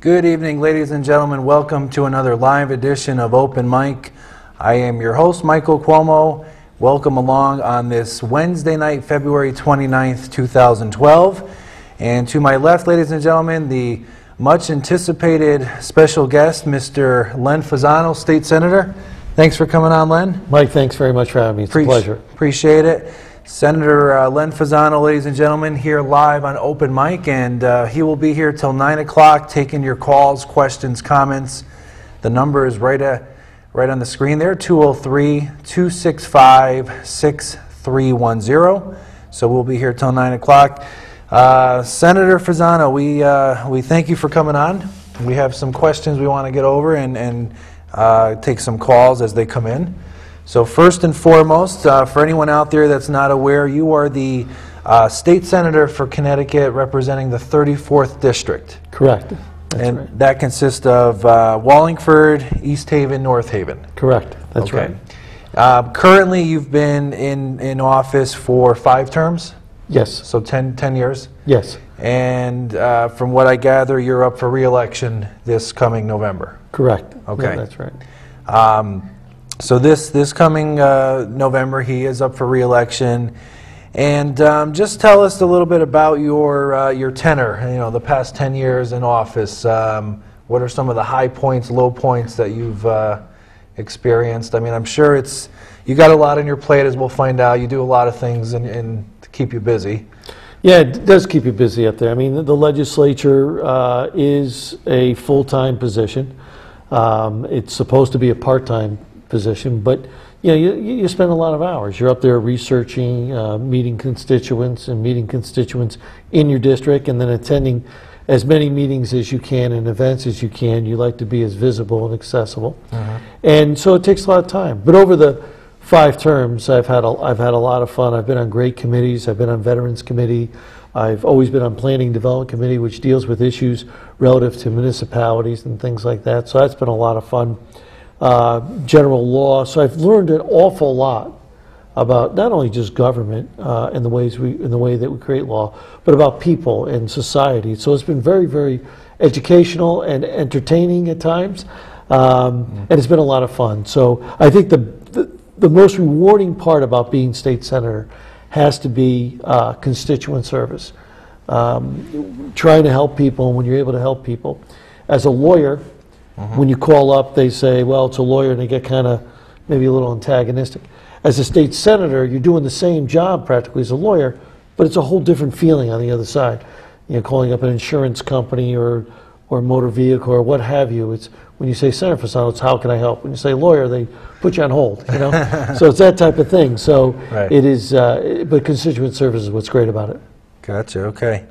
Good evening, ladies and gentlemen. Welcome to another live edition of Open Mic. I am your host, Michael Cuomo. Welcome along on this Wednesday night, February 29th, 2012. And to my left, ladies and gentlemen, the much anticipated special guest, Mr. Len FASANO, State Senator. Thanks for coming on, Len. Mike, thanks very much for having me. It's a pleasure. Appreciate it. Senator Len FASANO, ladies and gentlemen, here live on Open Mic, and he will be here till 9 o'clock taking your calls, questions, comments. The number is right on the screen there, 203-265-6310. So we'll be here till 9 o'clock. Senator FASANO, we thank you for coming on. We have some questions we want to get over and take some calls as they come in. So first and foremost, for anyone out there that's not aware, you are the state senator for Connecticut representing the 34th District. Correct. That's right. That consists of Wallingford, East Haven, North Haven. Correct. That's okay. Right. Currently, you've been in office for 5 terms? Yes. So 10 years? Yes. And from what I gather, you're up for re-election this coming November. Correct. Okay. Yeah, that's right. So this coming November, he is up for re-election, and just tell us a little bit about your tenure. You know, the past 10 years in office. What are some of the high points, low points that you've experienced? I mean, I'm sure you got a lot on your plate, as we'll find out. You do a lot of things and to keep you busy. Yeah, it does keep you busy up there. I mean, the legislature is a full-time position. It's supposed to be a part-time position, but you know, you spend a lot of hours. You're up there researching, meeting constituents in your district, and then attending as many meetings as you can and events as you can. You like to be as visible and accessible, and so it takes a lot of time. But over the 5 terms, I've had a lot of fun. I've been on great committees. I've been on Veterans Committee. I've always been on Planning Development Committee, which deals with issues relative to municipalities and things like that. So that's been a lot of fun. General law. So I've learned an awful lot about not only just government and the way that we create law, but about people and society. So it's been very, very educational and entertaining at times, and it's been a lot of fun. So I think the most rewarding part about being state senator has to be constituent service, trying to help people. And when you're able to help people, as a lawyer, when you call up, they say, well, it's a lawyer, and they get kind of maybe a little antagonistic. As a state senator, you're doing the same job practically as a lawyer, but it's a whole different feeling on the other side. You know, calling up an insurance company or motor vehicle or what have you. It's when you say Senator FASANO, it's how can I help? When you say lawyer, they put you on hold. You know, so it's that type of thing. So right. It is, but constituent service is what's great about it. Gotcha. Okay.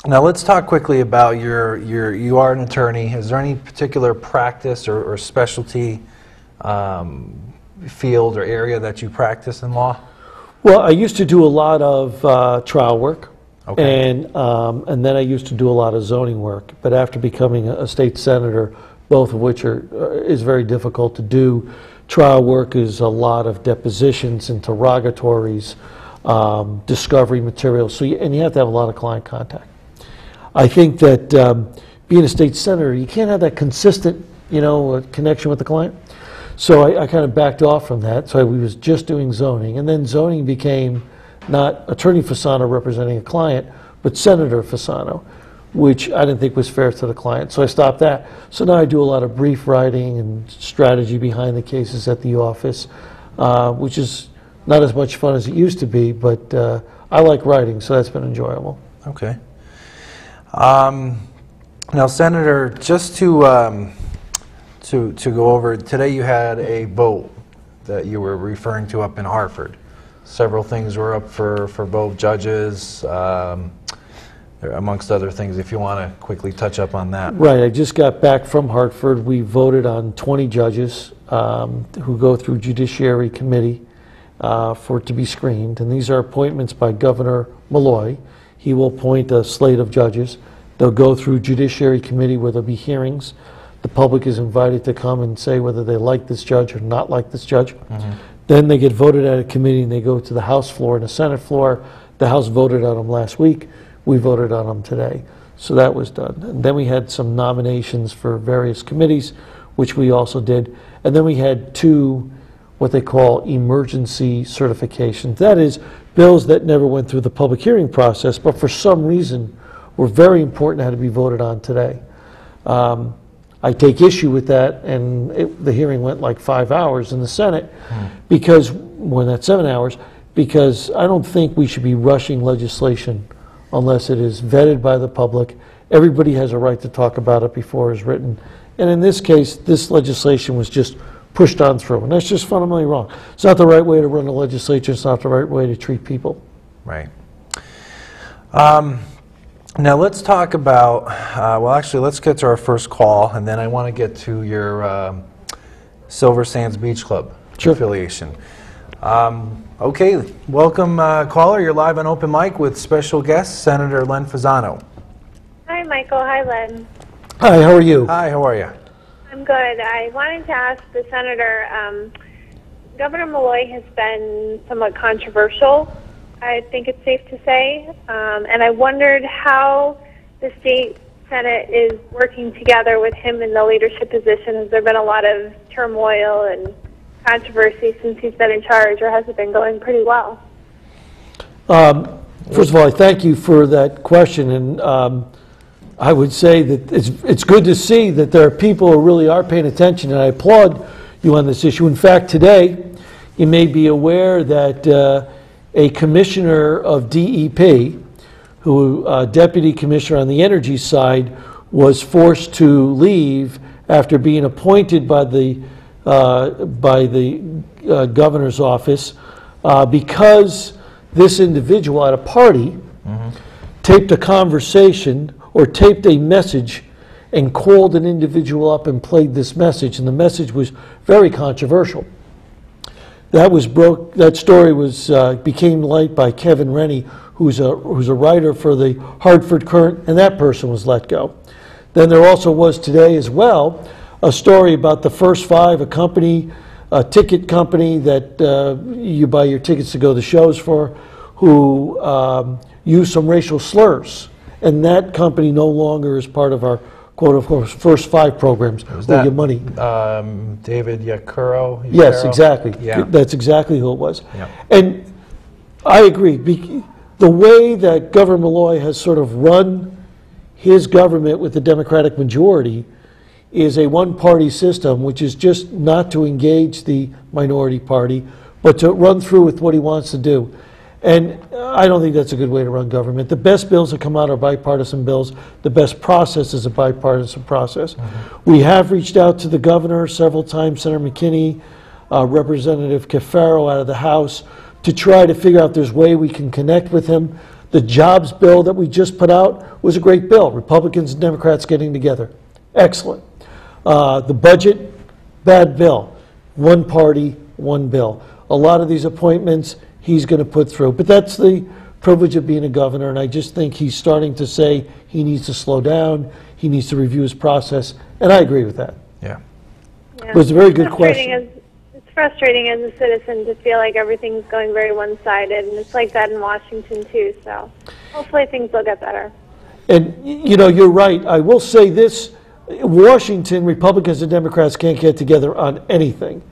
Now let's talk quickly about you are an attorney. Is there any particular practice or specialty field or area that you practice in law? Well, I used to do a lot of trial work, okay. and then I used to do a lot of zoning work. But after becoming a state senator, both of which is very difficult to do, trial work is a lot of depositions, interrogatories, discovery materials. So and you have to have a lot of client contact. I think that being a state senator, you can't have that consistent, connection with the client. So I kind of backed off from that. So I was just doing zoning, and then zoning became not Attorney FASANO representing a client, but Senator FASANO, which I didn't think was fair to the client. So I stopped that. So now I do a lot of brief writing and strategy behind the cases at the office, which is not as much fun as it used to be, but I like writing, so that's been enjoyable. Okay. Now, Senator, just to go over, today you had a vote that you were referring to up in Hartford. Several things were up for both judges, amongst other things, if you want to quickly touch up on that. Right, I just got back from Hartford. We voted on 20 judges who go through Judiciary Committee for it to be screened, and these are appointments by Governor Malloy. He will appoint a slate of judges. They'll go through Judiciary Committee where there'll be hearings. The public is invited to come and say whether they like this judge or not like this judge. Then they get voted at a committee and they go to the House floor and the Senate floor. The House voted on them last week. We voted on them today. So that was done. And then we had some nominations for various committees, which we also did. And then we had 2 what they call emergency certifications. That is, bills that never went through the public hearing process, but for some reason were very important and had to be voted on today. I take issue with that, and the hearing went like 5 hours in the Senate, because, more than that, 7 hours, because I don't think we should be rushing legislation unless it is vetted by the public. Everybody has a right to talk about it before it's written. And in this case, this legislation was just pushed on through, and that's just fundamentally wrong. It's not the right way to run a legislature. It's not the right way to treat people. Right. Now let's talk about, well, actually, let's get to our first call, and then I want to get to your Silver Sands Beach Club affiliation. Okay, welcome, caller. You're live on Open Mic with special guest, Senator Len FASANO. Hi, Michael. Hi, Len. Hi, how are you? Hi, how are you? I'm good. I wanted to ask the Senator, Governor Malloy has been somewhat controversial, I think it's safe to say, and I wondered how the state Senate is working together with him in the leadership position. Has there been a lot of turmoil and controversy since he's been in charge, or has it been going pretty well? First of all, I thank you for that question, and I would say that it's good to see that there are people who really are paying attention, and I applaud you on this issue. In fact, today, you may be aware that a commissioner of DEP, who deputy commissioner on the energy side, was forced to leave after being appointed by the governor's office because this individual at a party taped a conversation or taped a message and called an individual up and played this message, and the message was very controversial. That story was became light by Kevin Rennie, who's a writer for the Hartford Courant, and that person was let go. Then there also was today as well a story about the First Five, a ticket company that you buy your tickets to go to shows for, who used some racial slurs, and that company no longer is part of our quote-unquote First Five programs. Was that money. David Yakuro? Yes, exactly. Yeah. That's exactly who it was. Yeah. And I agree. The way that Governor Malloy has sort of run his government with the Democratic majority is a one-party system, which is just not to engage the minority party, but to run through with what he wants to do. And I don't think that's a good way to run government. The best bills that come out are bipartisan bills. The best process is a bipartisan process. We have reached out to the governor several times, Senator McKinney, Representative Cafaro out of the House, to try to figure out if there's a way we can connect with him. The jobs bill that we just put out was a great bill. Republicans and Democrats getting together. Excellent. The budget, bad bill. One party, one bill. A lot of these appointments he's going to put through. But that's the privilege of being a governor, and I just think he's starting to say he needs to slow down, he needs to review his process, and I agree with that. Yeah. It was a very good question. It's frustrating as a citizen to feel like everything's going very one-sided, and it's like that in Washington too, so hopefully things will get better. And, you know, you're right. I will say this, Washington, Republicans and Democrats can't get together on anything.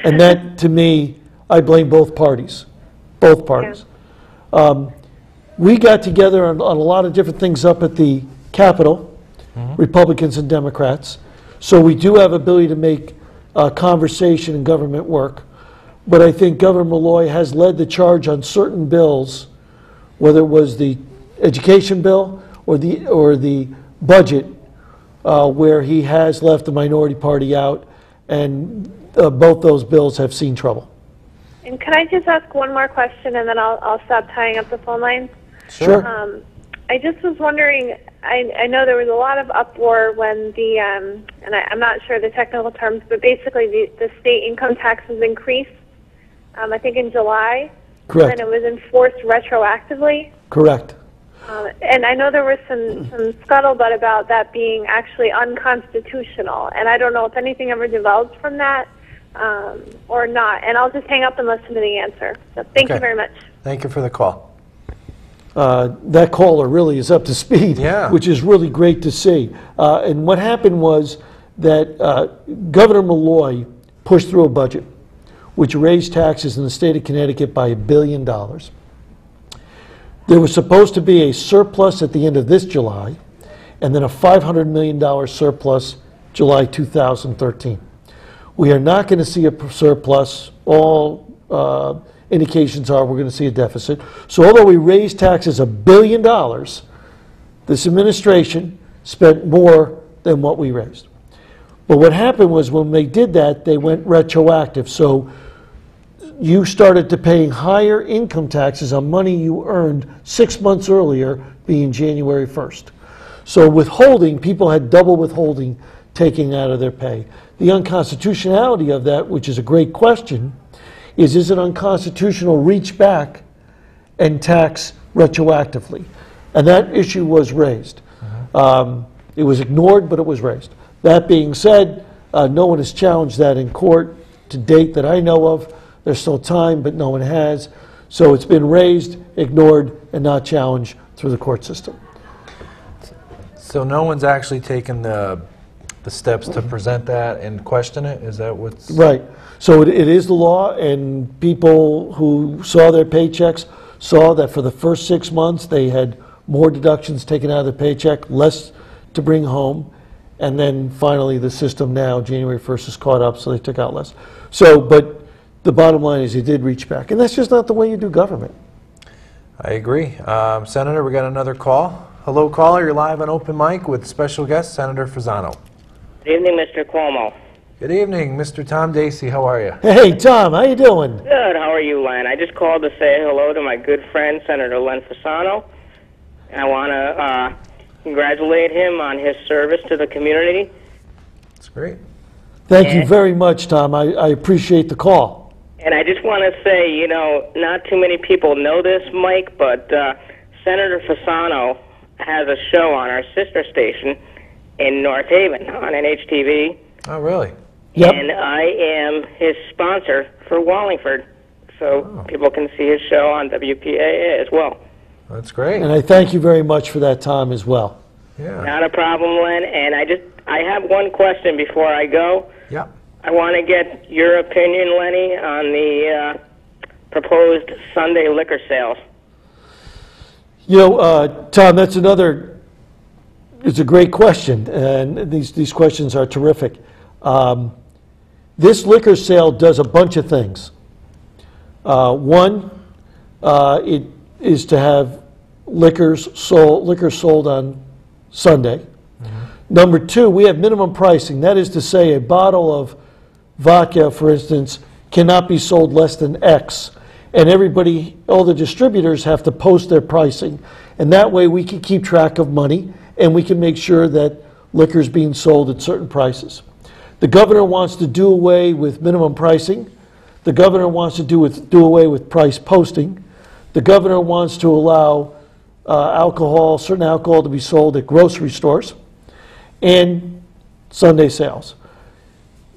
And that, to me, I blame both parties. Both parties. Yeah. We got together on a lot of different things up at the Capitol, Republicans and Democrats. So we do have ability to make conversation and government work. But I think Governor Malloy has led the charge on certain bills, whether it was the education bill or the budget, where he has left the minority party out, and both those bills have seen trouble. And can I just ask one more question, and then I'll stop tying up the phone lines? Sure. I just was wondering, I know there was a lot of uproar when the, and I'm not sure the technical terms, but basically the state income taxes increased, I think in July. Correct. And it was enforced retroactively. Correct. And I know there was some scuttlebutt about that being actually unconstitutional, and I don't know if anything ever developed from that. Or not, and I'll just hang up and listen to the answer. So thank you very much. Thank you for the call. that caller really is up to speed, Yeah. which is really great to see. And what happened was that Governor Malloy pushed through a budget which raised taxes in the state of Connecticut by $1 billion. There was supposed to be a surplus at the end of this July, and then a $500 million surplus July 2013. We are not going to see a surplus. All indications are we're going to see a deficit. So although we raised taxes $1 billion, this administration spent more than what we raised. But what happened was when they did that, they went retroactive. So you started to paying higher income taxes on money you earned 6 months earlier, being January 1st. So withholding, people had double withholding taken out of their pay. The unconstitutionality of that, which is a great question, is it unconstitutional reach back and tax retroactively? And that issue was raised. It was ignored, but it was raised. That being said, no one has challenged that in court to date that I know of. There's still time, but no one has. So it's been raised, ignored, and not challenged through the court system. So no one's actually taken the steps to present that and question it? Is that what's... Right. So it is the law, and people who saw their paychecks saw that for the first 6 months they had more deductions taken out of their paycheck, less to bring home, and then finally the system now, January 1st, has caught up, so they took out less. So, but the bottom line is you did reach back, and that's just not the way you do government. I agree. Senator, we got another call. Hello, caller. You're live on Open Mic with special guest Senator Fasano. Good evening, Mr. Cuomo. Good evening, Mr. Tom Dacey. How are you? Hey, Tom, how you doing? Good. How are you, Len? I just called to say hello to my good friend, Senator Len Fasano. I want to congratulate him on his service to the community. That's great. Thank you very much, Tom. I appreciate the call. And I just want to say, you know, not too many people know this, Mike, but Senator Fasano has a show on our sister station in North Haven on NHTV. Oh, really? Yep. And I am his sponsor for Wallingford, so people can see his show on WPAA as well. That's great. And I thank you very much for that, Tom, as well. Yeah. Not a problem, Len. And I have one question before I go. Yep. I want to get your opinion, Lenny, on the proposed Sunday liquor sales. You know, Tom, that's another, it's a great question, and these questions are terrific. This liquor sale does a bunch of things. One, it is to have liquor sold on Sunday. Number two, we have minimum pricing. That is to say, a bottle of vodka, for instance, cannot be sold less than X. And everybody, all the distributors have to post their pricing. And that way we can keep track of money and we can make sure that liquor is being sold at certain prices. The governor wants to do away with minimum pricing. The governor wants to do away with price posting. The governor wants to allow certain alcohol to be sold at grocery stores and Sunday sales.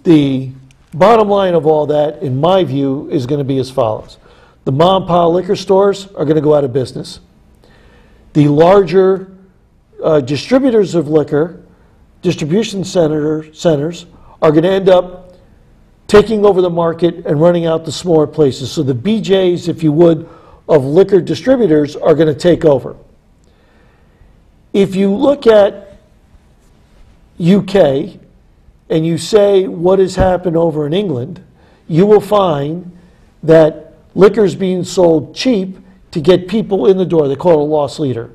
The bottom line of all that, in my view, is going to be as follows. The mom and pop liquor stores are going to go out of business. The larger distributors of liquor, distribution centers, are going to end up taking over the market and running out the smaller places. So the BJs, if you would, of liquor distributors are going to take over. If you look at UK and you say what has happened over in England, you will find that liquor is being sold cheap to get people in the door. They call it a loss leader.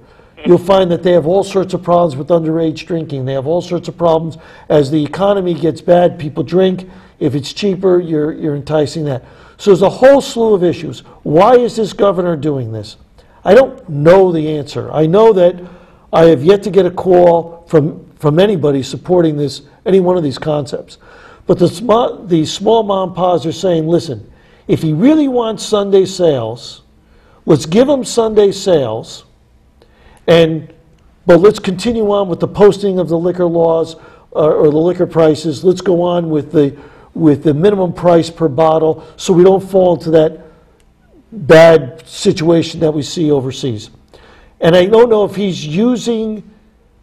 You'll find that they have all sorts of problems with underage drinking. They have all sorts of problems. As the economy gets bad, people drink. If it's cheaper, you're enticing that. So there's a whole slew of issues. Why is this governor doing this? I don't know the answer. I know that I have yet to get a call from anybody supporting this, any one of these concepts. But the small mom and pops are saying, listen, if he really wants Sunday sales, let's give him Sunday sales, but let's continue on with the posting of the liquor laws or the liquor prices. Let's go on with the minimum price per bottle so we don't fall into that bad situation that we see overseas. And I don't know if he's using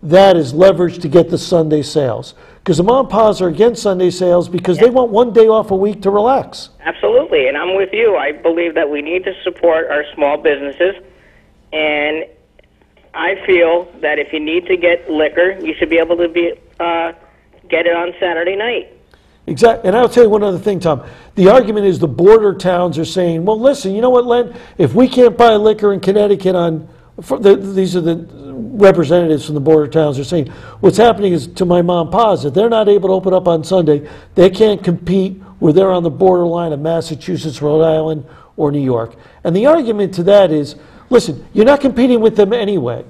that as leverage to get the Sunday sales. Because the mom and pa's are against Sunday sales because they want one day off a week to relax. Absolutely, and I'm with you. I believe that we need to support our small businesses, and I feel that if you need to get liquor, you should be able to get it on Saturday night. Exactly. And I'll tell you one other thing, Tom. The argument is the border towns are saying, well, listen, you know what, Len? If we can't buy liquor in Connecticut these are the representatives from the border towns are saying, what's happening is to my mom and pa's, if they're not able to open up on Sunday, they can't compete where they're on the borderline of Massachusetts, Rhode Island, or New York. And the argument to that is, listen, you're not competing with them anyway,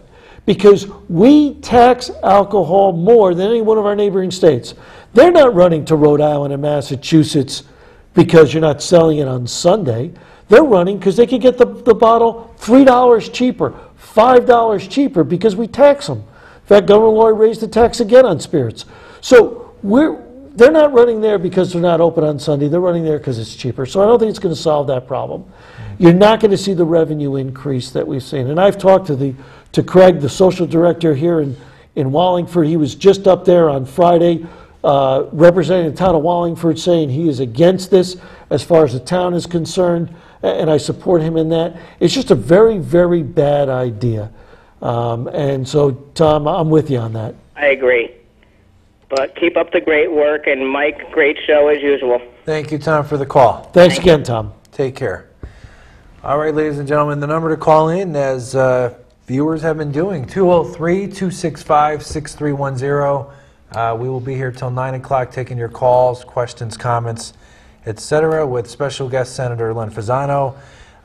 because we tax alcohol more than any one of our neighboring states. They're not running to Rhode Island and Massachusetts because you're not selling it on Sunday. They're running because they can get the bottle $3 cheaper, $5 cheaper, because we tax them. In fact, Governor Lloyd raised the tax again on spirits. So they're not running there because they're not open on Sunday. They're running there because it's cheaper. So I don't think it's going to solve that problem. You're not going to see the revenue increase that we've seen. And I've talked to Craig, the social director here in Wallingford. He was just up there on Friday representing the town of Wallingford, saying he is against this as far as the town is concerned, and I support him in that. It's just a very, very bad idea. And so, Tom, I'm with you on that. I agree. But keep up the great work, and Mike, great show as usual. Thank you, Tom, for the call. Thanks again, Tom. Take care. All right, ladies and gentlemen, the number to call in, as viewers have been doing, 203-265-6310. We will be here till 9 o'clock taking your calls, questions, comments, etc., with special guest Senator Len Fasano.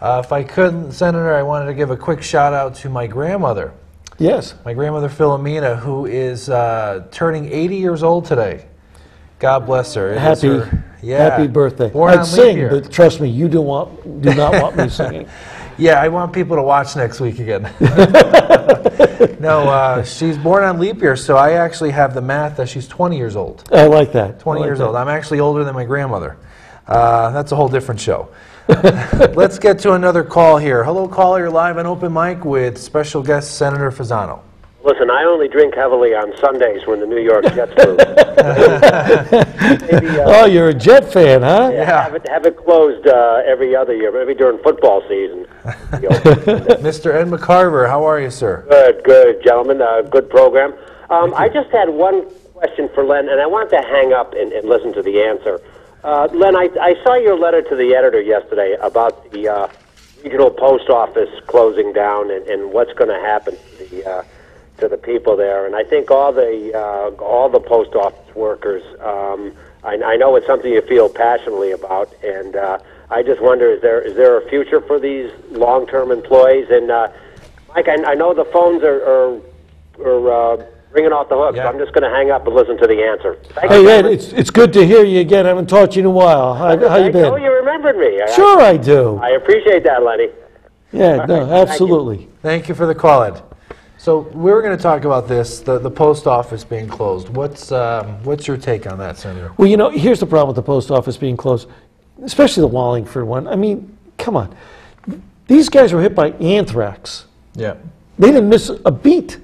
If I could, Senator, I wanted to give a quick shout out to my grandmother. Yes. My grandmother Philomena, who is turning 80 years old today. God bless her. Happy birthday. Born I'd sing, but trust me, you do not want me singing. Yeah, I want people to watch next week again. No, she's born on leap year, so I actually have the math that she's 20 years old. I like that. 20 years old. I'm actually older than my grandmother. That's a whole different show. Let's get to another call here. Hello, caller. You're live on Open Mic with special guest Senator Fasano. Listen, I only drink heavily on Sundays when the New York Jets lose. Maybe, oh, you're a Jet fan, huh? Yeah. Have it closed every other year, maybe during football season. Mr. Ed McCarver, how are you, sir? Good, gentlemen. Good program. I just had one question for Len, and I wanted to hang up and listen to the answer. Len, I saw your letter to the editor yesterday about the regional post office closing down and what's going to happen to the people there, and I think all the post office workers. I know it's something you feel passionately about, and I just wonder: is there a future for these long-term employees? And Mike, I know the phones are ringing off the hook, so I'm just going to hang up and listen to the answer. Hey, Ed, it's good to hear you again. I haven't talked to you in a while. How you been? Oh, you remembered me. Sure, I do. I appreciate that, Lenny. Yeah, no, absolutely. Thank you for the call, Ed. So we're going to talk about this, the post office being closed. What's your take on that, Senator? Well, you know, here's the problem with the post office being closed, especially the Wallingford one. I mean, come on. These guys were hit by anthrax. Yeah. They didn't miss a beat.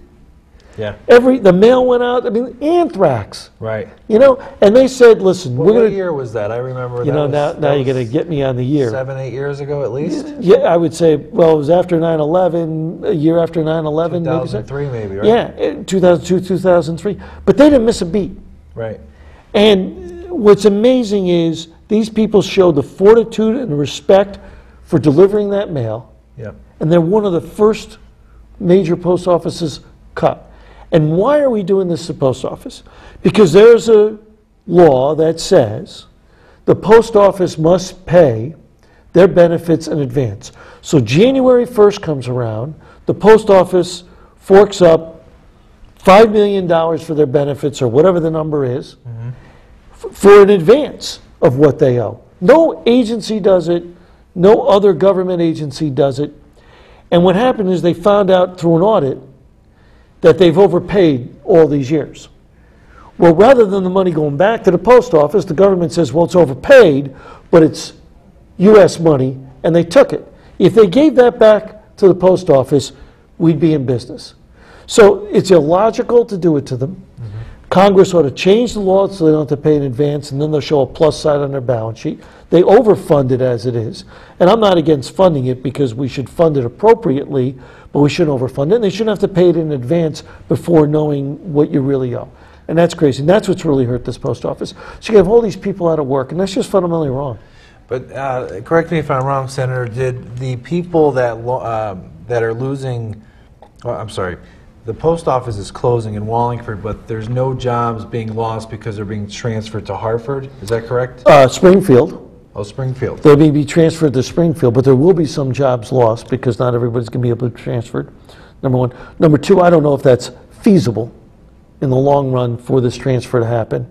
Yeah. The mail went out. I mean, anthrax. Right. You know, and they said, listen, what year was that? I remember. You know, now you're going to get me on the year. 7, 8 years ago, at least. Yeah, I would say. Well, it was after 9/11, a year after 9/11. 2003, maybe. Right? Yeah, 2002, 2003. But they didn't miss a beat. Right. And what's amazing is these people showed the fortitude and respect for delivering that mail. Yeah. And they're one of the first major post offices cut. And why are we doing this to the post office? Because there's a law that says the post office must pay their benefits in advance. So January 1st comes around, the post office forks up $5 million for their benefits, or whatever the number is, for an advance of what they owe. No agency does it. No other government agency does it. And what happened is they found out through an audit that they've overpaid all these years. Well, rather than the money going back to the post office, the government says, well, it's overpaid, but it's U.S. money, and they took it. If they gave that back to the post office, we'd be in business. So it's illogical to do it to them. Congress ought to change the law so they don't have to pay in advance, and then they'll show a plus side on their balance sheet. They overfund it as it is. And I'm not against funding it because we should fund it appropriately, but we shouldn't overfund it. And they shouldn't have to pay it in advance before knowing what you really owe. And that's crazy. And that's what's really hurt this post office. So you have all these people out of work, and that's just fundamentally wrong. But correct me if I'm wrong, Senator, did the people that are losing, well, I'm sorry, the post office is closing in Wallingford, but there's no jobs being lost because they're being transferred to Hartford? Is that correct? Springfield. Oh, Springfield. They may be transferred to Springfield, but there will be some jobs lost because not everybody's going to be able to be transferred, number one. Number two, I don't know if that's feasible in the long run for this transfer to happen.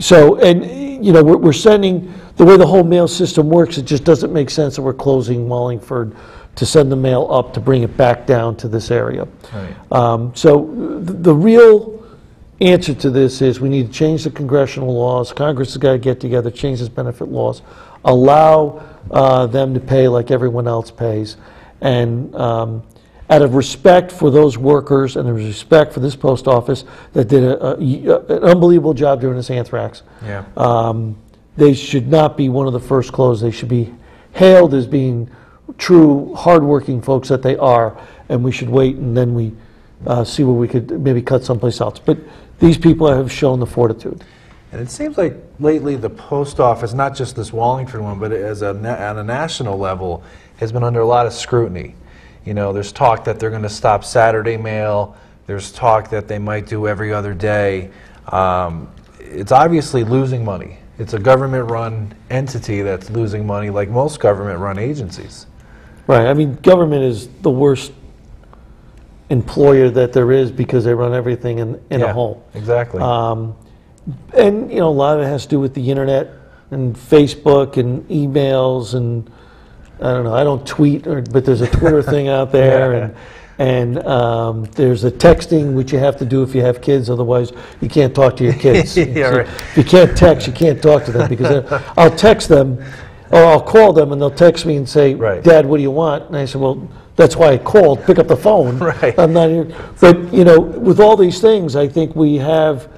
So, and you know, we're sending, the way the whole mail system works, it just doesn't make sense that we're closing Wallingford to send the mail up to bring it back down to this area. Right. So the real answer to this is we need to change the congressional laws. Congress has got to get together, change these benefit laws, allow them to pay like everyone else pays, and out of respect for those workers and the respect for this post office that did an unbelievable job during this anthrax. Yeah. They should not be one of the first closed. They should be hailed as being true, hardworking folks that they are, and we should wait and then we see where we could maybe cut someplace else. But these people have shown the fortitude. And it seems like lately the post office, not just this Wallingford one, but on a national level, has been under a lot of scrutiny. You know, there's talk that they're going to stop Saturday mail. There's talk that they might do every other day. It's obviously losing money. It's a government-run entity that's losing money, like most government-run agencies. Right. I mean, government is the worst employer that there is because they run everything in a home. Exactly. And, you know, a lot of it has to do with the internet and Facebook and emails and, I don't know, I don't tweet, but there's a Twitter thing out there, and there's a texting, which you have to do if you have kids, otherwise you can't talk to your kids. Yeah, right. If you can't text, you can't talk to them, because I'll text them, or I'll call them, and they'll text me and say, Right. Dad, what do you want? And I said, well, that's why I called, pick up the phone. Right. I'm not here. But, you know, with all these things, I think we have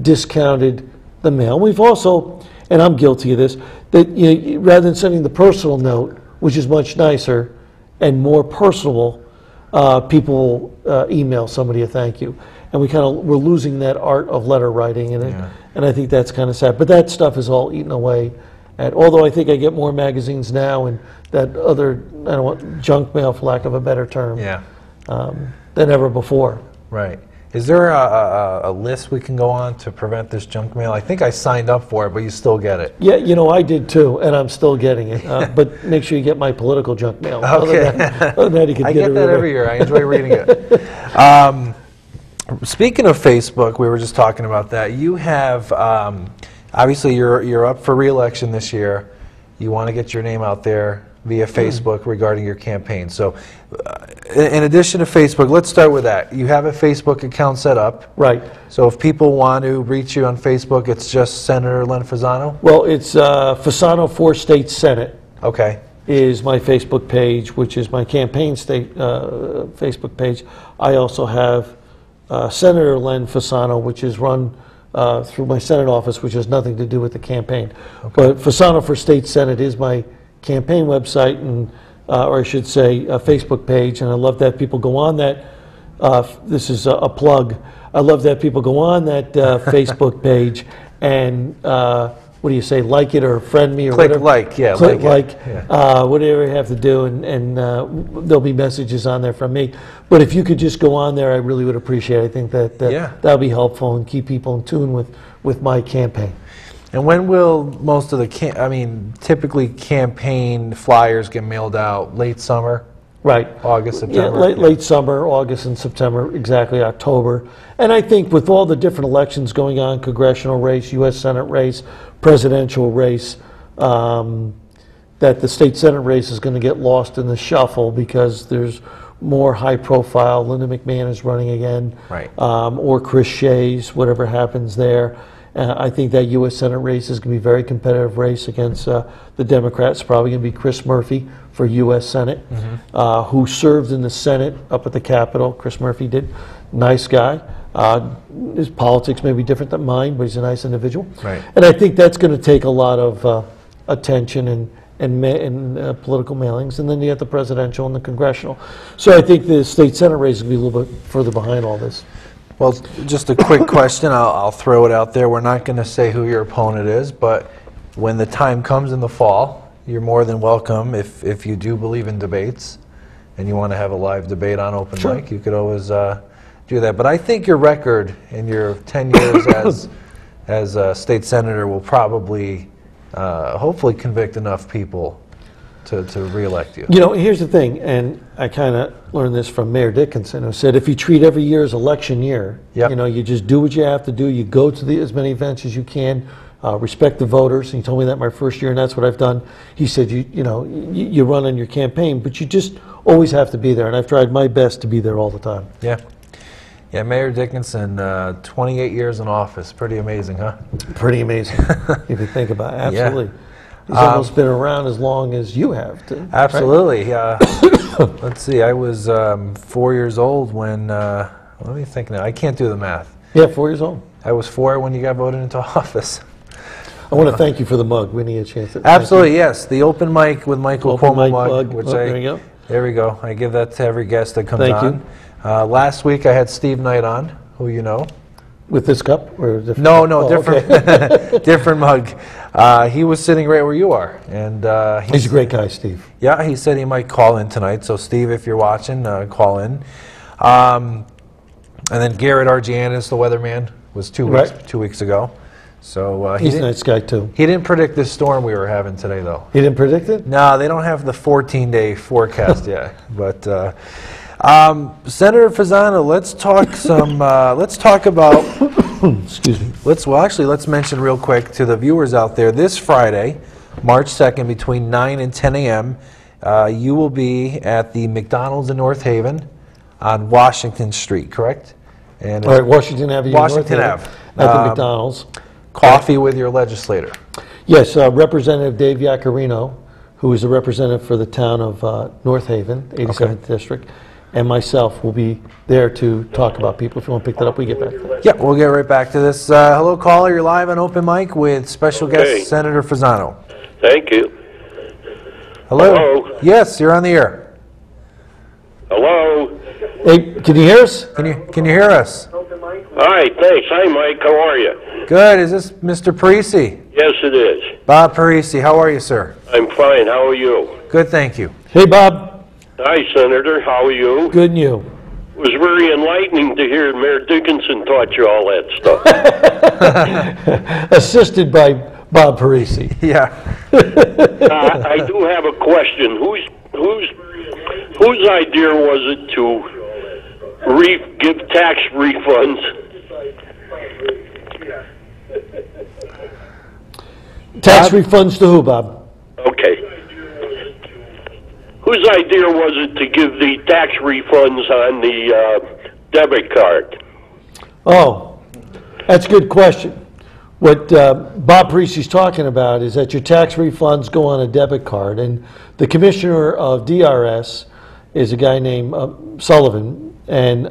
discounted the mail. We've also, and I'm guilty of this, that you know, rather than sending the personal note, which is much nicer and more personable, people email somebody a thank you. And we're losing that art of letter writing, and I think that's kind of sad. But that stuff is all eaten away. Although I think I get more magazines now and that other, I don't want, junk mail, for lack of a better term, than ever before. Right. Is there a list we can go on to prevent this junk mail? I think I signed up for it, but you still get it. Yeah, you know, I did too, and I'm still getting it. But make sure you get my political junk mail. Okay. Other than that, you can I get that every year. I enjoy reading it. Speaking of Facebook, we were just talking about that. You have, obviously, you're up for re-election this year. You want to get your name out there via Facebook regarding your campaign. So in addition to Facebook, let's start with that. You have a Facebook account set up. Right. So if people want to reach you on Facebook, it's just Senator Len FASANO? Well, it's FASANO for State Senate. Okay. Is my Facebook page, which is my campaign state Facebook page. I also have Senator Len FASANO, which is run through my Senate office, which has nothing to do with the campaign. Okay. But FASANO for State Senate is my campaign website, and or I should say a Facebook page, and I love that people go on that. This is a plug. I love that people go on that Facebook page and what do you say, like it or friend me or Click whatever. like, yeah. Click like. Yeah. Whatever you have to do, and there'll be messages on there from me. But if you could just go on there, I really would appreciate it. I think that'll be helpful and keep people in tune with my campaign. And when will most of the, typically campaign flyers get mailed out? Late summer? Right. August, September? Yeah, late summer, August and September, exactly October. And I think with all the different elections going on, congressional race, U.S. Senate race, presidential race, that the state Senate race is going to get lost in the shuffle because there's more high profile. Linda McMahon is running again. Right. Or Chris Shays, whatever happens there. I think that U.S. Senate race is going to be a very competitive race against the Democrats. Probably going to be Chris Murphy for U.S. Senate, who served in the Senate up at the Capitol. Chris Murphy did. Nice guy. His politics may be different than mine, but he's a nice individual. Right. And I think that's going to take a lot of attention and political mailings. And then you have the presidential and the congressional. So I think the state Senate race will be a little bit further behind all this. Well, just a quick question. I'll throw it out there. We're not going to say who your opponent is, but when the time comes in the fall, you're more than welcome. If you do believe in debates and you want to have a live debate on open mic, you could always do that. But I think your record in your 10 years as a state senator will probably, hopefully, convict enough people to re-elect you. You know, here's the thing, and I kind of learned this from Mayor Dickinson, who said if you treat every year as election year, you know, you just do what you have to do, you go to as many events as you can, respect the voters. And he told me that my first year, and that's what I've done. He said, you know, you run on your campaign, but you just always have to be there, and I've tried my best to be there all the time. Yeah. Yeah, Mayor Dickinson, 28 years in office. Pretty amazing, huh? Pretty amazing, if you think about it. Absolutely. Yeah. He's almost been around as long as you have. Absolutely. Right? Let's see, I was 4 years old when, let me think now, I can't do the math. Yeah, 4 years old. I was 4 when you got voted into office. I want to thank you for the mug. We need a chance. Absolutely, yes. The open mic with Michael Cuomo mug. Which there you go. There we go. I give that to every guest that comes Thank on. you. Last week I had Steve Knight on, who you know. With this cup? Or different No, cup? different, Okay. different mug. He was sitting right where you are. And he's a great guy, Steve. Yeah, he said he might call in tonight. So Steve, if you're watching, call in. And then Garrett Argianis, the weatherman, was 2 weeks ago. So he's a nice guy too. He didn't predict this storm we were having today, though. He didn't predict it? No, they don't have the 14-day forecast yet. But Senator Fasano, let's talk some. Let's talk about. Excuse me. Let's mention real quick to the viewers out there. This Friday, March 2nd, between 9 and 10 a.m., you will be at the McDonald's in North Haven on Washington Street, correct? And all right, Washington Avenue. Washington Ave. At the McDonald's. Coffee with your legislator. Yes, Representative Dave Yacarino, who is a representative for the town of North Haven, 87th District, and myself will be there to talk about people. If you want to pick that up, we get back to that. Yeah, we'll get right back to this. Hello, caller. You're live on Open Mic with special guest Senator Fasano. Thank you. Hello. Hello. Yes, you're on the air. Hello. Hey, can you hear us? Can you hear us? Hi, thanks. Hi, Mike. How are you? Good. Is this Mr. Parisi? Yes, it is. Bob Parisi. How are you, sir? I'm fine. How are you? Good, thank you. Hey, Bob. Hi, Senator. How are you? Good, and you? It was very enlightening to hear Mayor Dickinson taught you all that stuff. Assisted by Bob Parisi. Yeah. I do have a question. Whose idea was it to give tax refunds? Tax refunds to who, Bob? Okay. Whose idea was it to give the tax refunds on the debit card? Oh, that's a good question. What Bob Parisi's talking about is that your tax refunds go on a debit card, and the commissioner of DRS is a guy named Sullivan, and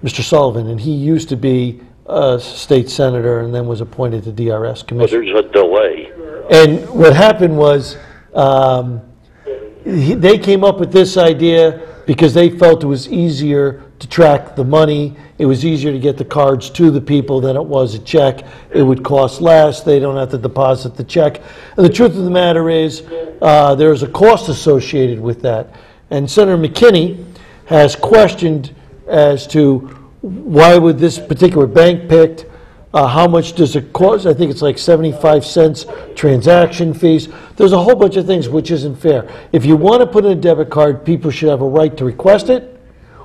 Mr. Sullivan, and he used to be a state senator and then was appointed to DRS commissioner. Well, there's a delay. And what happened was they came up with this idea because they felt it was easier to track the money. It was easier to get the cards to the people than it was a check. It would cost less. They don't have to deposit the check. And the truth of the matter is there's a cost associated with that. And Senator McKinney has questioned as to why would this particular bank picked, how much does it cost? I think it's like 75 cents transaction fees. There's a whole bunch of things which isn't fair. If you want to put in a debit card, people should have a right to request it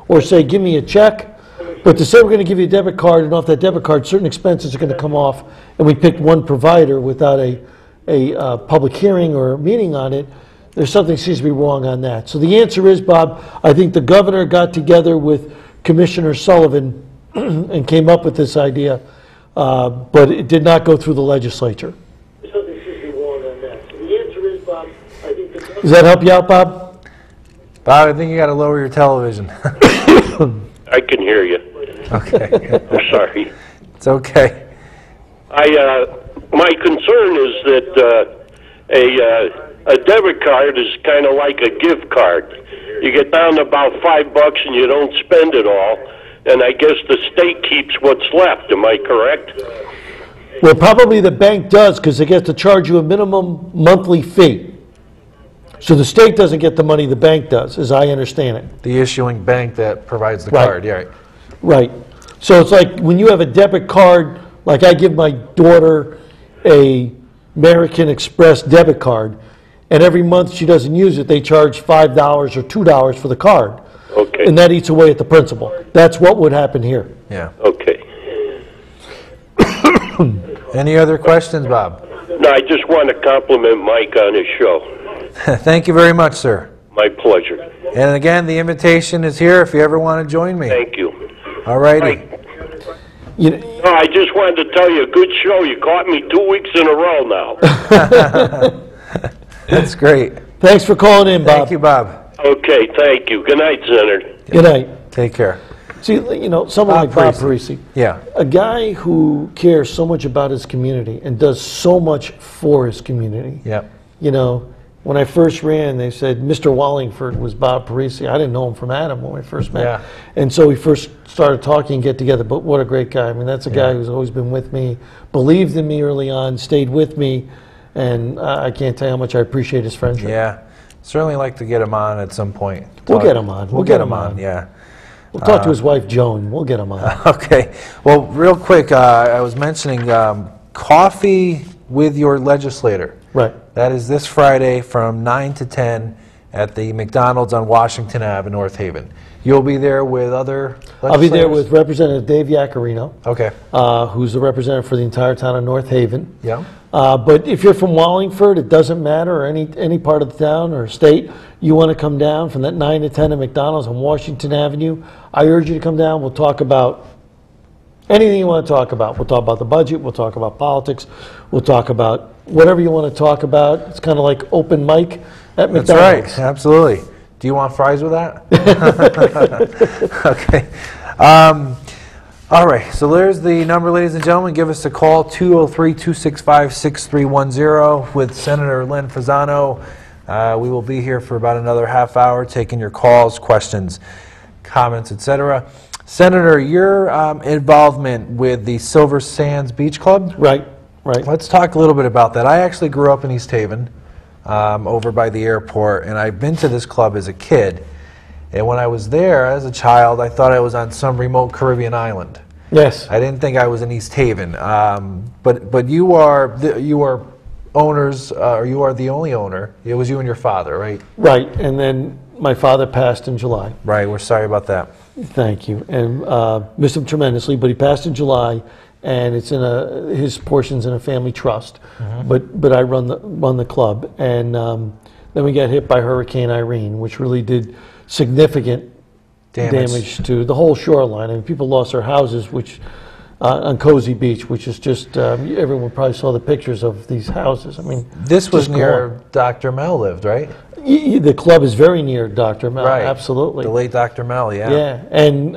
or say, give me a check. But to say we're going to give you a debit card and off that debit card, certain expenses are going to come off, and we picked one provider without a public hearing or a meeting on it, there's something seems to be wrong on that. So the answer is, Bob, I think the governor got together with Commissioner Sullivan and came up with this idea. but it did not go through the legislature. Something seems to be wrong on that. So the answer is, Bob, I think the Does that help you out, Bob? Bob, I think you got to lower your television. I can hear you. Okay. I'm sorry. It's okay. My concern is that a debit card is kind of like a gift card. You get down to about $5 and you don't spend it all, and I guess the state keeps what's left. Am I correct? Well, probably the bank does, because they get to charge you a minimum monthly fee. So the state doesn't get the money, the bank does, as I understand it. The issuing bank that provides the Right. card, yeah. Right. Right. So it's like when you have a debit card, like I give my daughter a American Express debit card, and every month she doesn't use it, they charge $5 or $2 for the card. Okay. And that eats away at the principal. That's what would happen here. Yeah. Okay. Any other questions, Bob? No, I just want to compliment Mike on his show. Thank you very much, sir. My pleasure. And again, the invitation is here if you ever want to join me. Thank you. All righty. Mike, You no, I just wanted to tell you, good show. You caught me 2 weeks in a row now. That's great. Thanks for calling in, Bob. Thank you, Bob. Okay, thank you. Good night, Senator. Good night. Take care. See, you know, someone Bob like Bob Parisi. Parisi, Yeah. a guy who cares so much about his community and does so much for his community. Yep. You know, when I first ran, they said Mr. Wallingford was Bob Parisi. I didn't know him from Adam when we first met. Yeah. And so we first started talking and get together, but what a great guy. I mean, that's a guy who's always been with me, believed in me early on, stayed with me, and I can't tell you how much I appreciate his friendship. Yeah. Certainly like to get him on at some point. We'll get him on. We'll get him on, yeah. We'll talk to his wife, Joan. We'll get him on. Okay. Well, real quick, I was mentioning coffee with your legislator. Right. That is this Friday from 9 to 10 at the McDonald's on Washington Ave in North Haven. You'll be there with other legislators? I'll be there with Representative Dave Yaccarino, Okay. who's the representative for the entire town of North Haven. Yeah. But if you're from Wallingford, it doesn't matter, or any part of the town or state, you want to come down from that 9 to 10 at McDonald's on Washington Avenue, I urge you to come down. We'll talk about anything you want to talk about. We'll talk about the budget, we'll talk about politics, we'll talk about whatever you want to talk about. It's kind of like open mic at McDonald's. That's right. Absolutely. Do you want fries with that? Okay. All right. So there's the number, ladies and gentlemen. Give us a call, 203-265-6310 with Senator Len Fasano. We will be here for about another half hour taking your calls, questions, comments, etc. Senator, your involvement with the Silver Sands Beach Club. Right, right. Let's talk a little bit about that. I actually grew up in East Haven, over by the airport, and I've been to this club as a kid. And when I was there as a child, I thought I was on some remote Caribbean island. Yes. I didn't think I was in East Haven. But you are owners, or you are the only owner. It was you and your father, right? Right, and then my father passed in July. Right. We're sorry about that. Thank you, and miss him tremendously, but he passed in July, and it's in his portion's in a family trust. But I run the club, and then we got hit by Hurricane Irene, which really did significant damage to the whole shoreline. I mean, people lost their houses, which on Cozy Beach, which is just everyone probably saw the pictures of these houses. I mean, This was just near gone. Dr. Mel lived, right? The club is very near Dr. Mel. Right. Absolutely. The late Dr. Mel, yeah. Yeah, and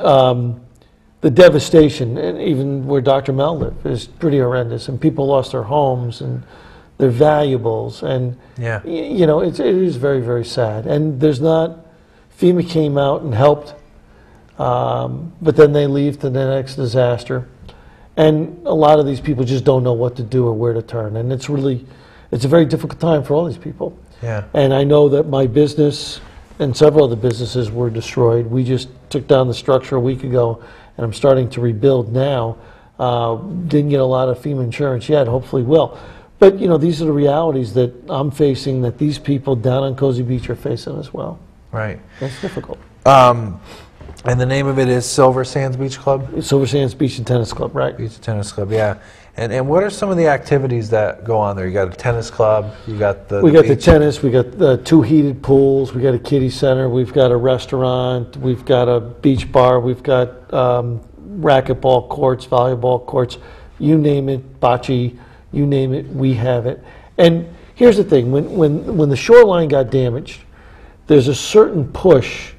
the devastation, and even where Dr. Mel lived, is pretty horrendous. And people lost their homes and their valuables, and Yeah. you know, it is very, very sad. And there's not. FEMA came out and helped, but then they leave to the next disaster, and a lot of these people just don't know what to do or where to turn. And it's a very difficult time for all these people. Yeah. And I know that my business and several other businesses were destroyed. We just took down the structure a week ago, and I'm starting to rebuild now. Didn't get a lot of FEMA insurance yet, hopefully will. But, you know, these are the realities that I'm facing, that these people down on Cozy Beach are facing as well. Right. That's difficult. And the name of it is Silver Sands Beach Club? Silver Sands Beach and Tennis Club, right? Beach Tennis Club, yeah. And what are some of the activities that go on there? You got a tennis club, you got the We got the beach. tennis, we got the 2 heated pools, we got a kiddie center, we've got a restaurant, we've got a beach bar, we've got racquetball courts, volleyball courts. you name it, bocce, you name it, we have it. And here's the thing, when the shoreline got damaged, there's a certain push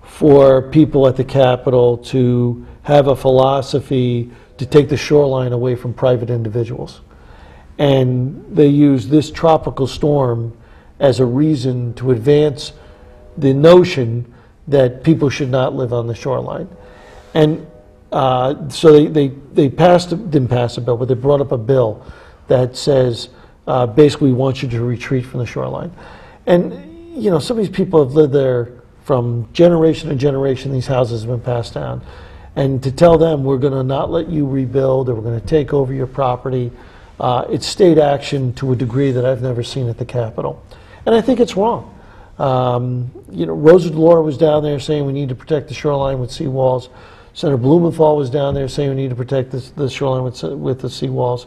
for people at the Capitol to have a philosophy to take the shoreline away from private individuals. And they use this tropical storm as a reason to advance the notion that people should not live on the shoreline. And so they passed, didn't pass a bill, but they brought up a bill that says basically we want you to retreat from the shoreline. And you know, some of these people have lived there from generation to generation. These houses have been passed down. And to tell them we're going to not let you rebuild or we're going to take over your property, it's state action to a degree that I've never seen at the Capitol. And I think it's wrong. You know, Rosa DeLauro was down there saying we need to protect the shoreline with seawalls. Senator Blumenthal was down there saying we need to protect the shoreline with the seawalls.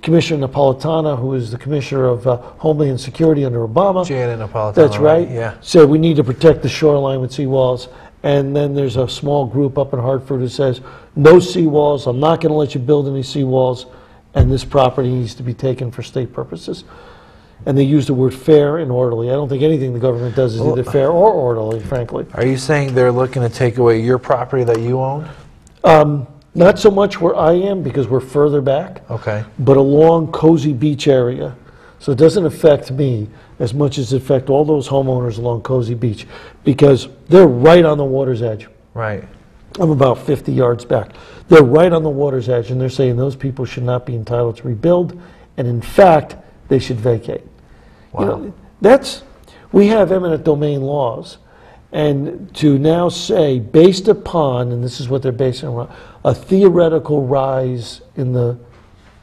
Commissioner Napolitano, who is the Commissioner of Homeland Security under Obama. Janet Napolitano. That's right. Yeah. Said we need to protect the shoreline with seawalls. And then there's a small group up in Hartford who says, no seawalls, I'm not going to let you build any seawalls, and this property needs to be taken for state purposes. And they use the word fair and orderly. I don't think anything the government does is either fair or orderly, frankly. Are you saying they're looking to take away your property that you own? Not so much where I am because we're further back, Okay. but along Cozy Beach area. So it doesn't affect me as much as it affects all those homeowners along Cozy Beach because they're right on the water's edge. Right. I'm about 50 yards back. They're right on the water's edge, and they're saying those people should not be entitled to rebuild, and in fact, they should vacate. Wow. You know, we have eminent domain laws, and to now say, based upon, and this is what they're basing on, a theoretical rise in the